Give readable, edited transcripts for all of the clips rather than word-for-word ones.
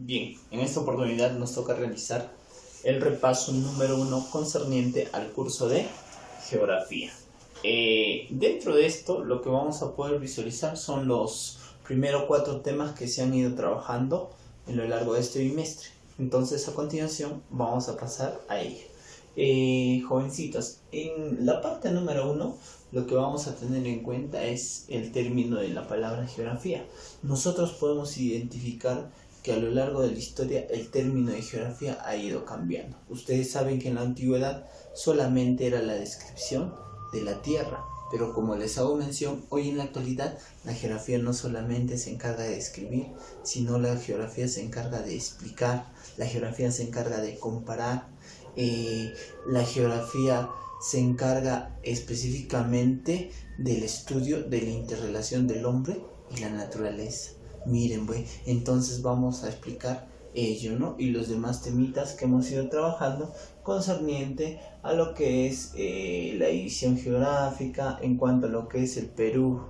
Bien, en esta oportunidad nos toca realizar el repaso número 1 concerniente al curso de Geografía. Dentro de esto, lo que vamos a poder visualizar son los primeros 4 temas que se han ido trabajando en lo largo de este bimestre. Entonces, a continuación, vamos a pasar a ello. Jovencitos, en la parte número 1, lo que vamos a tener en cuenta es el término de la palabra geografía. Nosotros podemos identificar que a lo largo de la historia el término de geografía ha ido cambiando. Ustedes saben que en la antigüedad solamente era la descripción de la tierra, pero como les hago mención, hoy en la actualidad la geografía no solamente se encarga de describir, sino la geografía se encarga de explicar, la geografía se encarga de comparar, la geografía se encarga específicamente del estudio de la interrelación del hombre y la naturaleza. Miren, entonces vamos a explicar ello, ¿no? Y los demás temitas que hemos ido trabajando concerniente a lo que es la división geográfica, en cuanto a lo que es el Perú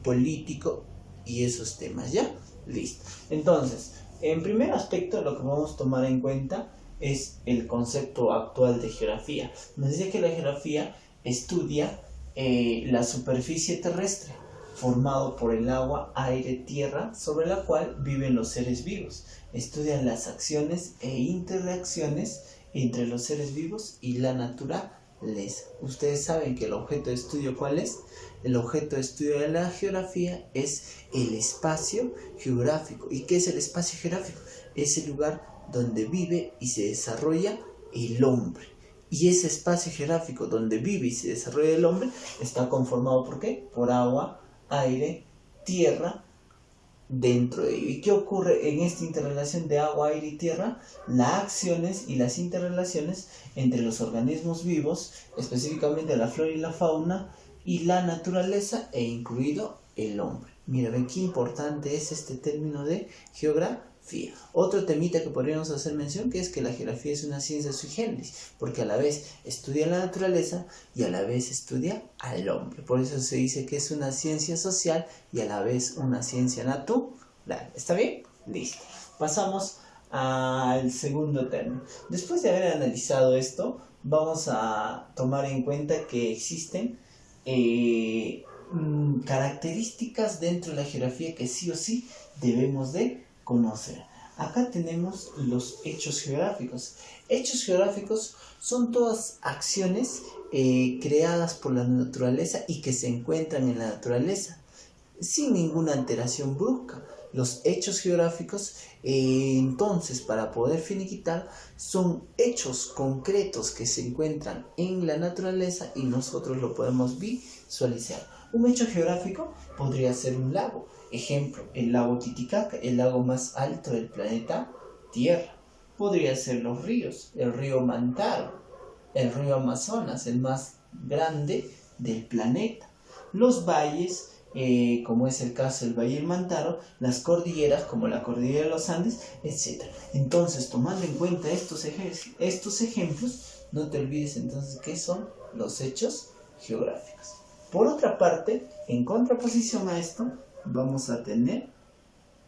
político y esos temas, ¿ya? Listo. Entonces, en primer aspecto, lo que vamos a tomar en cuenta es el concepto actual de geografía. Nos dice que la geografía estudia la superficie terrestre, formado por el agua, aire, tierra, sobre la cual viven los seres vivos. Estudian las acciones e interacciones entre los seres vivos y la naturaleza. Ustedes saben que el objeto de estudio, ¿cuál es? El objeto de estudio de la geografía es el espacio geográfico. ¿Y qué es el espacio geográfico? Es el lugar donde vive y se desarrolla el hombre. Y ese espacio geográfico donde vive y se desarrolla el hombre está conformado ¿por qué? Por agua, aire, tierra dentro de ello. ¿Y qué ocurre en esta interrelación de agua, aire y tierra? Las acciones y las interrelaciones entre los organismos vivos, específicamente la flora y la fauna, y la naturaleza, e incluido el hombre. Mira, ven qué importante es este término de geografía. Otro temita que podríamos hacer mención, que es que la geografía es una ciencia sui generis, porque a la vez estudia la naturaleza y a la vez estudia al hombre. Por eso se dice que es una ciencia social y a la vez una ciencia natural. ¿Está bien? Listo. Pasamos al segundo término. Después de haber analizado esto, vamos a tomar en cuenta que existen características dentro de la geografía que sí o sí debemos de conocer. Acá tenemos los hechos geográficos. Hechos geográficos son todas acciones creadas por la naturaleza y que se encuentran en la naturaleza sin ninguna alteración brusca. Los hechos geográficos, entonces, para poder finiquitar, son hechos concretos que se encuentran en la naturaleza y nosotros lo podemos visualizar. Un hecho geográfico podría ser un lago. Ejemplo, el lago Titicaca, el lago más alto del planeta Tierra. Podría ser los ríos, el río Mantaro, el río Amazonas, el más grande del planeta. Los valles, como es el caso del Valle del Mantaro, las cordilleras, como la cordillera de los Andes, etc. Entonces, tomando en cuenta estos ejemplos, no te olvides entonces qué son los hechos geográficos. Por otra parte, en contraposición a esto, vamos a tener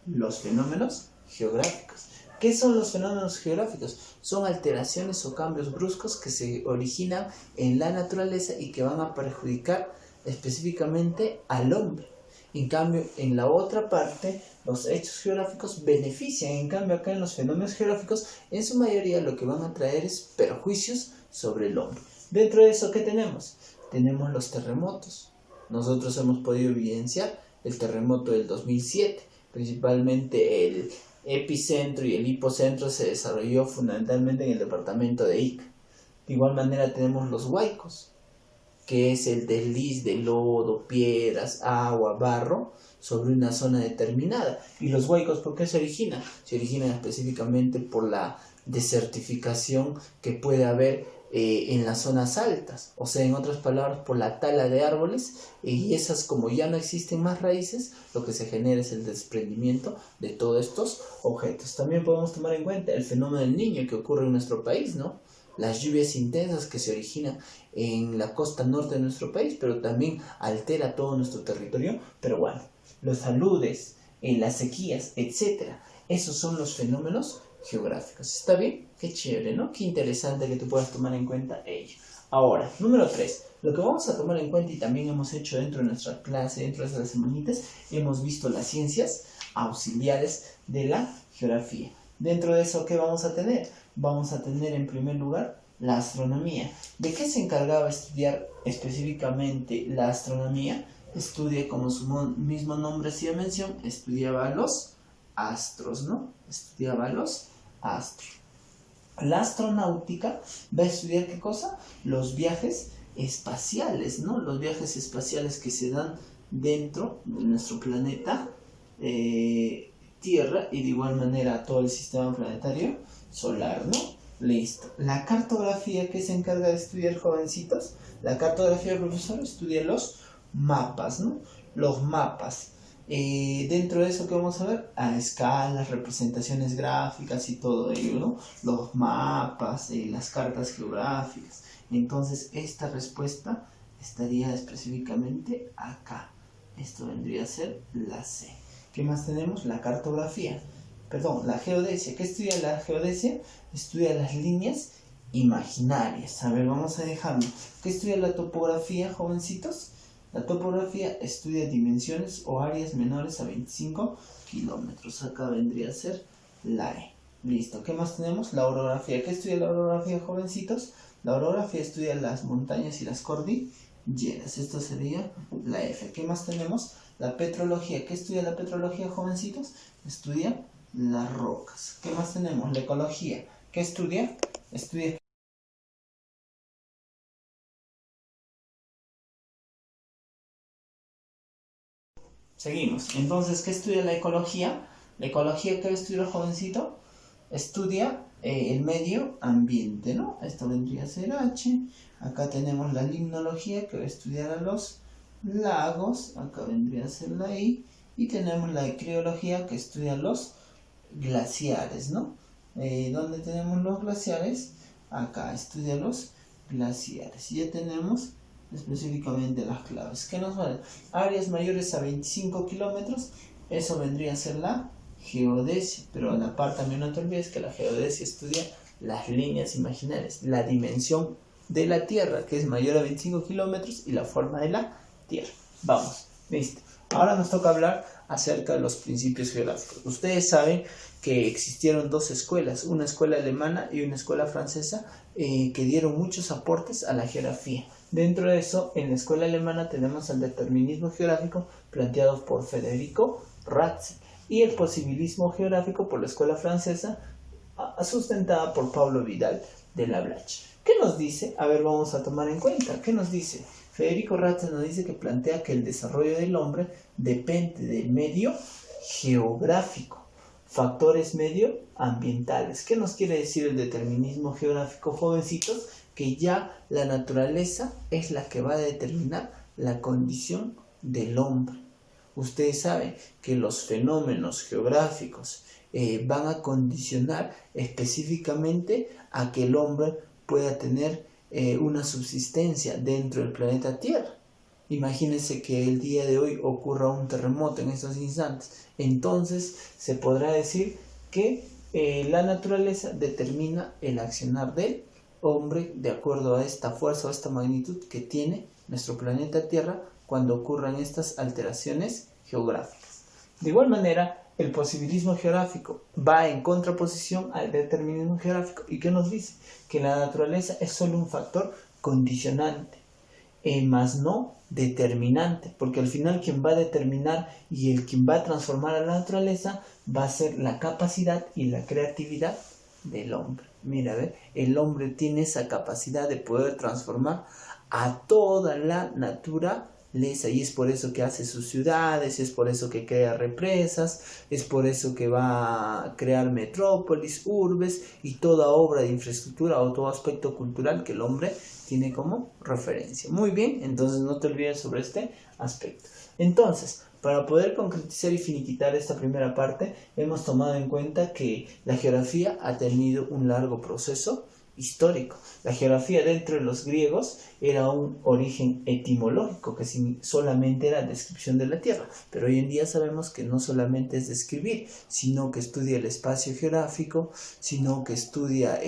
los fenómenos geográficos. ¿Qué son los fenómenos geográficos? Son alteraciones o cambios bruscos que se originan en la naturaleza y que van a perjudicar específicamente al hombre. En cambio, en la otra parte, los hechos geográficos benefician. En cambio, acá en los fenómenos geográficos, en su mayoría lo que van a traer es perjuicios sobre el hombre. Dentro de eso, ¿qué tenemos? Tenemos los terremotos. Nosotros hemos podido evidenciar el terremoto del 2007, principalmente el epicentro y el hipocentro se desarrolló fundamentalmente en el departamento de Ica. De igual manera tenemos los huaicos, que es el desliz de lodo, piedras, agua, barro sobre una zona determinada. ¿Y los huaicos por qué se originan? Se originan específicamente por la desertificación que puede haber en las zonas altas, o sea, en otras palabras, por la tala de árboles, y esas, como ya no existen más raíces, lo que se genera es el desprendimiento de todos estos objetos. También podemos tomar en cuenta el fenómeno del Niño que ocurre en nuestro país, ¿no? Las lluvias intensas que se originan en la costa norte de nuestro país, pero también altera todo nuestro territorio. Pero bueno, los aludes, las sequías, etcétera. Esos son los fenómenos geográficos. ¿Está bien? Qué chévere, ¿no? Qué interesante que tú puedas tomar en cuenta ello. Ahora, número 3. Lo que vamos a tomar en cuenta y también hemos hecho dentro de nuestra clase, dentro de estas semanitas, hemos visto las ciencias auxiliares de la geografía. Dentro de eso, ¿qué vamos a tener? Vamos a tener en primer lugar la astronomía. ¿De qué se encargaba estudiar específicamente la astronomía? Estudia, como su mismo nombre hacía mención, estudiaba los astros, ¿no? Estudiaba los astros. La astronáutica va a estudiar ¿qué cosa? Los viajes espaciales, ¿no? Los viajes espaciales que se dan dentro de nuestro planeta Tierra y de igual manera todo el sistema planetario solar, ¿no? Listo. La cartografía, ¿qué se encarga de estudiar, jovencitos? La cartografía, profesor, estudia los mapas, ¿no? Los mapas. Dentro de eso, ¿qué vamos a ver? A escalas, representaciones gráficas y todo ello, ¿no? Los mapas, las cartas geográficas. Entonces, esta respuesta estaría específicamente acá. Esto vendría a ser la C. ¿Qué más tenemos? La cartografía. Perdón, la geodesia. ¿Qué estudia la geodesia? Estudia las líneas imaginarias. A ver, vamos a dejarlo. ¿Qué estudia la topografía, jovencitos? La topografía estudia dimensiones o áreas menores a 25 kilómetros. Acá vendría a ser la E. Listo. ¿Qué más tenemos? La orografía. ¿Qué estudia la orografía, jovencitos? La orografía estudia las montañas y las cordilleras. Esto sería la F. ¿Qué más tenemos? La petrología. ¿Qué estudia la petrología, jovencitos? Estudia las rocas. ¿Qué más tenemos? La ecología. ¿Qué estudia? Estudia... Seguimos. Entonces, ¿qué estudia la ecología? La ecología, ¿qué estudia el jovencito? Estudia el medio ambiente, ¿no? Esto vendría a ser H. Acá tenemos la limnología, que va a estudiar a los lagos. Acá vendría a ser la I. Y tenemos la criología, que estudia los glaciares, ¿no? ¿Dónde tenemos los glaciares? Acá estudia los glaciares. Ya tenemos específicamente las claves. ¿Qué nos vale? Áreas mayores a 25 kilómetros, eso vendría a ser la geodesia, pero a la par también no te olvides que la geodesia estudia las líneas imaginarias, la dimensión de la Tierra, que es mayor a 25 kilómetros, y la forma de la Tierra. Vamos, listo. Ahora nos toca hablar acerca de los principios geográficos. Ustedes saben que existieron dos escuelas, una escuela alemana y una escuela francesa, que dieron muchos aportes a la geografía. Dentro de eso, en la escuela alemana tenemos el determinismo geográfico planteado por Federico Ratzel y el posibilismo geográfico por la escuela francesa, sustentada por Pablo Vidal de la Blache. ¿Qué nos dice? A ver, vamos a tomar en cuenta. ¿Qué nos dice? Federico Ratzel nos dice que plantea que el desarrollo del hombre depende del medio geográfico, factores medioambientales. ¿Qué nos quiere decir el determinismo geográfico, jovencitos? Que ya la naturaleza es la que va a determinar la condición del hombre. Ustedes saben que los fenómenos geográficos van a condicionar específicamente a que el hombre pueda tener una subsistencia dentro del planeta Tierra. Imagínense que el día de hoy ocurra un terremoto en estos instantes. Entonces se podrá decir que la naturaleza determina el accionar del hombre de acuerdo a esta fuerza o esta magnitud que tiene nuestro planeta Tierra cuando ocurran estas alteraciones geográficas. De igual manera, el posibilismo geográfico va en contraposición al determinismo geográfico. ¿Y qué nos dice? Que la naturaleza es solo un factor condicionante, más no determinante, porque al final quien va a determinar y quien va a transformar a la naturaleza va a ser la capacidad y la creatividad del hombre. Mira, ¿ve? El hombre tiene esa capacidad de poder transformar a toda la naturaleza y es por eso que hace sus ciudades, es por eso que crea represas, es por eso que va a crear metrópolis, urbes y toda obra de infraestructura o todo aspecto cultural que el hombre tiene como referencia. Muy bien, entonces no te olvides sobre este aspecto. Entonces, para poder concretizar y finiquitar esta primera parte, hemos tomado en cuenta que la geografía ha tenido un largo proceso histórico. La geografía dentro de los griegos era un origen etimológico, que solamente era descripción de la Tierra, pero hoy en día sabemos que no solamente es describir, sino que estudia el espacio geográfico, sino que estudia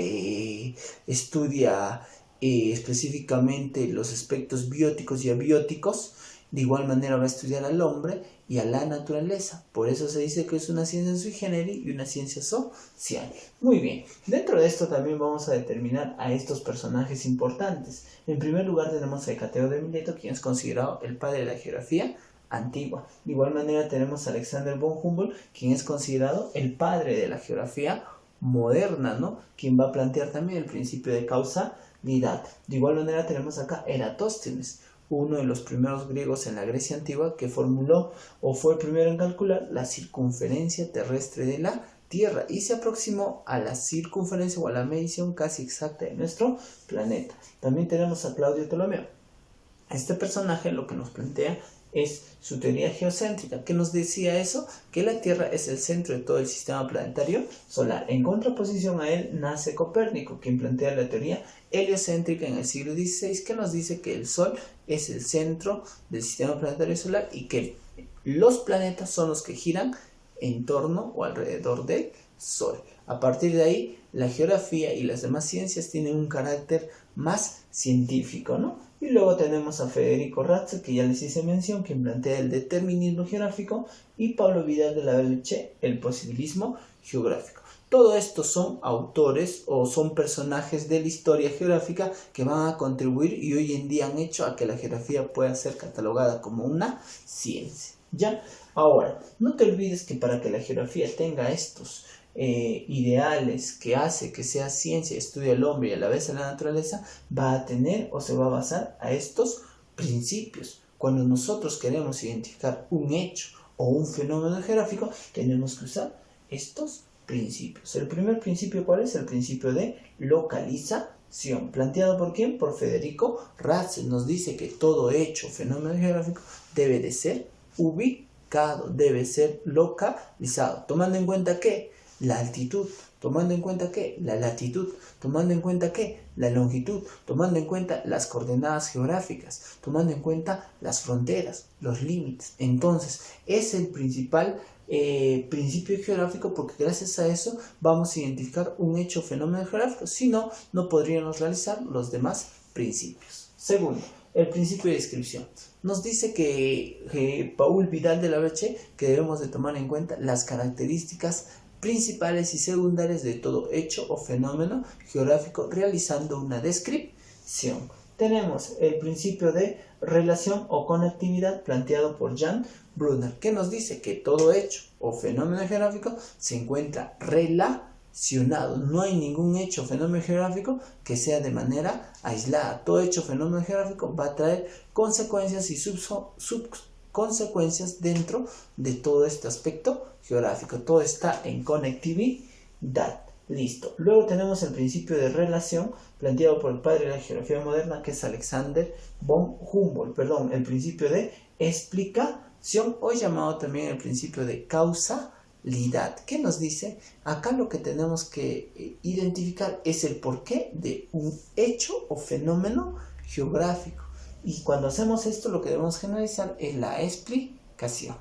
específicamente los aspectos bióticos y abióticos. De igual manera va a estudiar al hombre y a la naturaleza. Por eso se dice que es una ciencia sui generis y una ciencia social. Muy bien, dentro de esto también vamos a determinar a estos personajes importantes. En primer lugar tenemos a Hecateo de Mileto, quien es considerado el padre de la geografía antigua. De igual manera tenemos a Alexander von Humboldt, quien es considerado el padre de la geografía moderna, ¿no? Quien va a plantear también el principio de causalidad. De igual manera tenemos acá Eratóstenes, uno de los primeros griegos en la Grecia antigua, que formuló o fue el primero en calcular la circunferencia terrestre de la Tierra y se aproximó a la circunferencia o a la medición casi exacta de nuestro planeta. También tenemos a Claudio Ptolomeo. Este personaje lo que nos plantea es su teoría geocéntrica. ¿Qué nos decía eso? Que la Tierra es el centro de todo el sistema planetario solar. En contraposición a él nace Copérnico, quien plantea la teoría heliocéntrica en el siglo XVI, que nos dice que el Sol es el centro del sistema planetario solar y que los planetas son los que giran en torno o alrededor del Sol. A partir de ahí, la geografía y las demás ciencias tienen un carácter más científico, ¿no? Y luego tenemos a Federico Ratzel, que ya les hice mención, quien plantea el determinismo geográfico, y Pablo Vidal de la Belche, el posibilismo geográfico. Todo esto son autores o son personajes de la historia geográfica que van a contribuir y hoy en día han hecho a que la geografía pueda ser catalogada como una ciencia. ¿Ya? Ahora, no te olvides que para que la geografía tenga estos ideales que hace que sea ciencia, estudia al hombre y a la vez a la naturaleza, va a tener o se va a basar a estos principios. Cuando nosotros queremos identificar un hecho o un fenómeno geográfico, tenemos que usar estos principios. El primer principio, ¿cuál es? El principio de localización. ¿Planteado por quién? Por Federico Ratzel. Nos dice que todo hecho o fenómeno geográfico debe de ser ubicado, debe ser localizado. Tomando en cuenta que la altitud, tomando en cuenta que la latitud, tomando en cuenta que la longitud, tomando en cuenta las coordenadas geográficas, tomando en cuenta las fronteras, los límites. Entonces, es el principal principio geográfico, porque gracias a eso vamos a identificar un hecho o fenómeno geográfico. Si no, no podríamos realizar los demás principios. Segundo, el principio de descripción. Nos dice que Paul Vidal de la Belche, que debemos de tomar en cuenta las características principales y secundarias de todo hecho o fenómeno geográfico realizando una descripción. Tenemos el principio de relación o conectividad planteado por Jan Brunner, que nos dice que todo hecho o fenómeno geográfico se encuentra relacionado. No hay ningún hecho o fenómeno geográfico que sea de manera aislada. Todo hecho o fenómeno geográfico va a traer consecuencias y subconsecuencias dentro de todo este aspecto geográfico. Todo está en conectividad. Listo. Luego tenemos el principio de relación planteado por el padre de la geografía moderna, que es Alexander von Humboldt. El principio de explicación, o llamado también el principio de causalidad. ¿Qué nos dice? Acá lo que tenemos que identificar es el porqué de un hecho o fenómeno geográfico. Y cuando hacemos esto, lo que debemos generalizar es la explicación.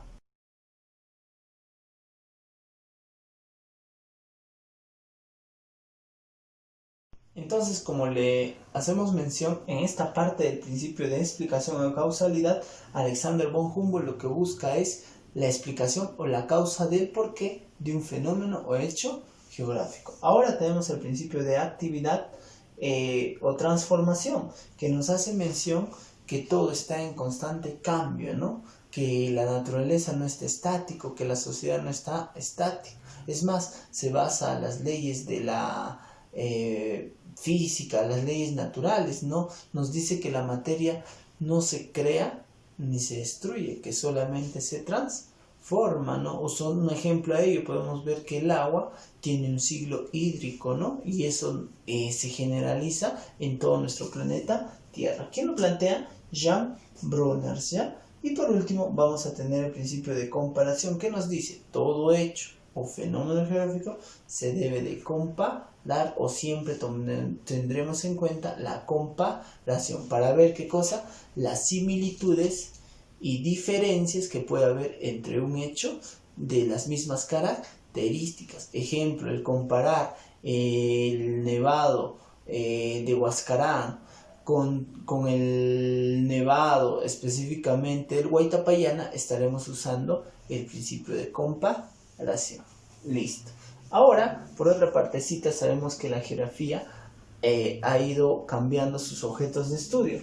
Entonces, como le hacemos mención en esta parte del principio de explicación o causalidad, Alexander von Humboldt lo que busca es la explicación o la causa del porqué de un fenómeno o hecho geográfico. Ahora tenemos el principio de actividad o transformación, que nos hace mención que todo está en constante cambio, ¿no? Que la naturaleza no está estático, que la sociedad no está estática. Es más, se basa en las leyes de la física, las leyes naturales, ¿no? Nos dice que la materia no se crea ni se destruye, que solamente se transforma, ¿no? O son un ejemplo a ello, podemos ver que el agua tiene un ciclo hídrico, ¿no? Y eso se generaliza en todo nuestro planeta Tierra. ¿Quién lo plantea? Jan Brunner, ¿ya? Y por último vamos a tener el principio de comparación, que nos dice todo hecho o fenómeno geográfico se debe de comparar. dar o siempre tendremos en cuenta la comparación para ver qué cosa, las similitudes y diferencias que puede haber entre un hecho de las mismas características. Ejemplo, el comparar el nevado de Huascarán con el nevado específicamente del Huaytapallana, estaremos usando el principio de comparación. Listo. Ahora, por otra partecita, sabemos que la geografía ha ido cambiando sus objetos de estudio.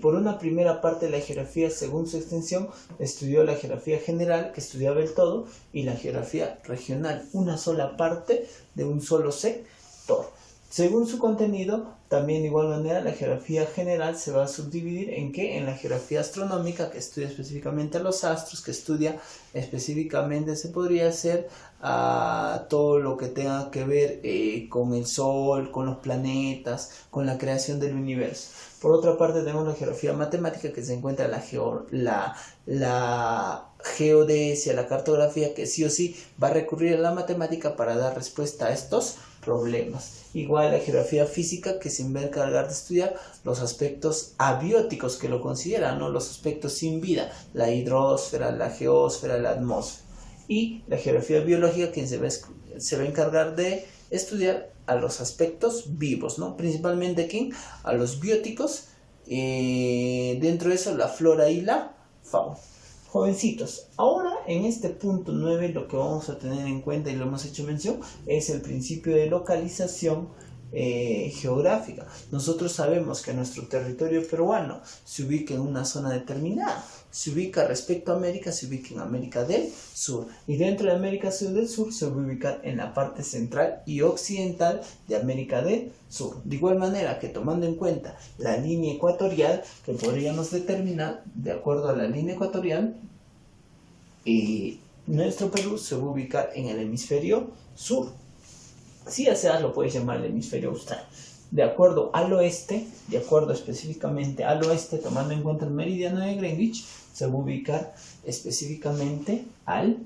Por una primera parte, la geografía, según su extensión, estudió la geografía general, que estudiaba el todo, y la geografía regional, una sola parte de un solo sector. Según su contenido, también de igual manera, la geografía general se va a subdividir en ¿qué? En la geografía astronómica, que estudia específicamente a los astros, que estudia específicamente, se podría hacer a todo lo que tenga que ver con el Sol, con los planetas, con la creación del universo. Por otra parte, tenemos la geografía matemática, que se encuentra la geodesia, la cartografía, que sí o sí va a recurrir a la matemática para dar respuesta a estos problemas. Igual la geografía física, que se va a encargar de estudiar los aspectos abióticos, que lo consideran, ¿no? Los aspectos sin vida, la hidrosfera, la geósfera, la atmósfera. Y la geografía biológica, que se va a encargar de estudiar a los aspectos vivos, ¿no? Principalmente ¿quién? A los bióticos, dentro de eso la flora y la fauna. Jovencitos, ahora en este punto 9 lo que vamos a tener en cuenta, y lo hemos hecho mención, es el principio de localización geográfica. Nosotros sabemos que nuestro territorio peruano se ubica en una zona determinada, se ubica respecto a América, se ubica en América del Sur, y dentro de América del Sur se va a ubicar en la parte central y occidental de América del Sur. De igual manera que, tomando en cuenta la línea ecuatorial, que podríamos determinar, de acuerdo a la línea ecuatorial, nuestro Perú se va a ubicar en el hemisferio sur. Si deseas, lo puedes llamar el hemisferio austral. De acuerdo al oeste, de acuerdo específicamente al oeste, tomando en cuenta el meridiano de Greenwich, se va a ubicar específicamente al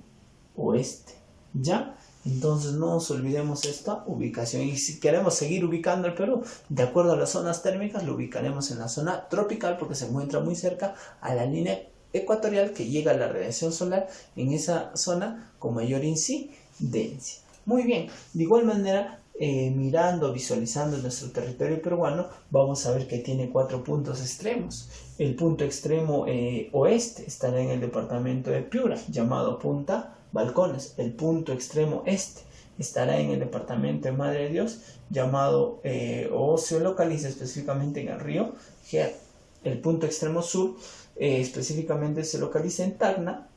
oeste. ¿Ya? Entonces no nos olvidemos esta ubicación. Y si queremos seguir ubicando el Perú, de acuerdo a las zonas térmicas, lo ubicaremos en la zona tropical, porque se encuentra muy cerca a la línea ecuatorial, que llega a la radiación solar en esa zona con mayor incidencia. Muy bien, de igual manera, mirando, visualizando nuestro territorio peruano, vamos a ver que tiene 4 puntos extremos. El punto extremo oeste estará en el departamento de Piura, llamado Punta Balcones. El punto extremo este estará en el departamento de Madre de Dios, llamado o se localiza específicamente en el río Ger. El punto extremo sur específicamente se localiza en Tacna,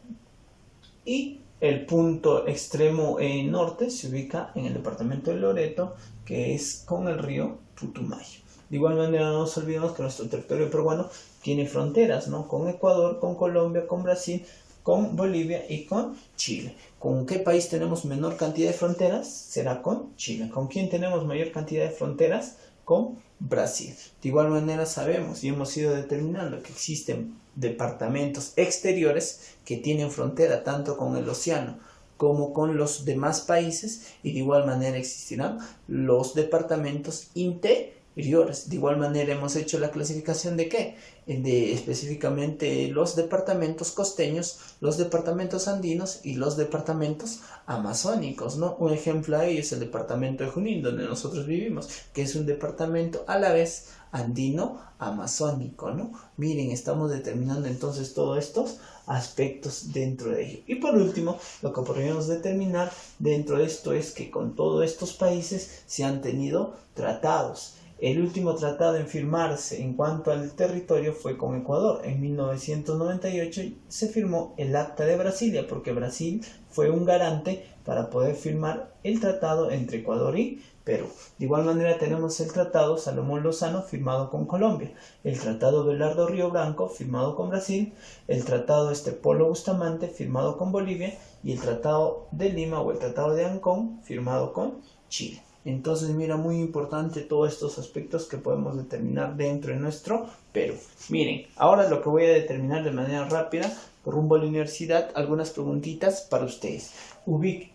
y el punto extremo norte se ubica en el departamento de Loreto, que es con el río Putumayo. De igual manera, no nos olvidemos que nuestro territorio peruano tiene fronteras, ¿no? Con Ecuador, con Colombia, con Brasil, con Bolivia y con Chile. ¿Con qué país tenemos menor cantidad de fronteras? Será con Chile. ¿Con quién tenemos mayor cantidad de fronteras? Con Brasil. De igual manera, sabemos y hemos ido determinando que existen departamentos exteriores que tienen frontera tanto con el océano como con los demás países, y de igual manera existirán los departamentos interiores. De igual manera hemos hecho la clasificación de ¿qué? De específicamente los departamentos costeños, los departamentos andinos y los departamentos amazónicos, ¿no? Un ejemplo a ello es el departamento de Junín, donde nosotros vivimos, que es un departamento a la vez andino amazónico, ¿no? Miren, estamos determinando entonces todos estos aspectos dentro de ello. Y por último, lo que podríamos determinar dentro de esto es que con todos estos países se han tenido tratados. El último tratado en firmarse en cuanto al territorio fue con Ecuador. En 1998 se firmó el Acta de Brasilia, porque Brasil fue un garante para poder firmar el tratado entre Ecuador y Perú. De igual manera tenemos el Tratado Salomón Lozano firmado con Colombia, el Tratado Belardo Río Branco firmado con Brasil, el Tratado Polo Bustamante firmado con Bolivia, y el Tratado de Lima o el Tratado de Ancón firmado con Chile. Entonces, mira, muy importante todos estos aspectos que podemos determinar dentro de nuestro Perú. Miren, ahora lo que voy a determinar de manera rápida, rumbo a la universidad, algunas preguntitas para ustedes.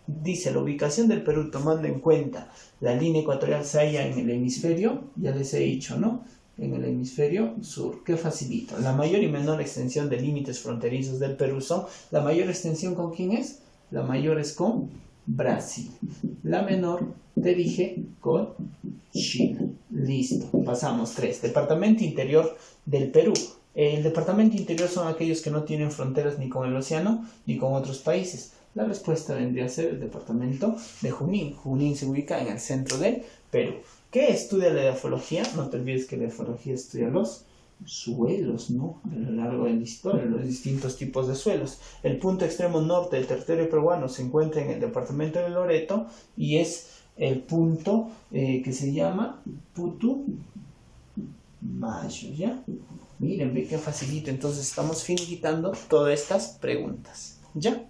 Dice, la ubicación del Perú tomando en cuenta la línea ecuatorial se halla en el hemisferio, ya les he dicho, ¿no? En el hemisferio sur. ¿Qué facilito? La mayor y menor extensión de límites fronterizos del Perú son, la mayor extensión ¿con quién es? La mayor es con Brasil. La menor, te dije, con Chile. Listo. Pasamos 3. Departamento interior del Perú. El departamento interior son aquellos que no tienen fronteras ni con el océano ni con otros países. La respuesta vendría a ser el departamento de Junín. Junín se ubica en el centro del Perú. ¿Qué estudia la edafología? No te olvides que la edafología estudia los suelos, ¿no? A lo largo de la historia, los distintos tipos de suelos. El punto extremo norte del territorio peruano se encuentra en el departamento de Loreto y es el punto que se llama Putumayo, ¿ya? Miren, ve qué facilito. Entonces estamos finiquitando todas estas preguntas, ¿ya?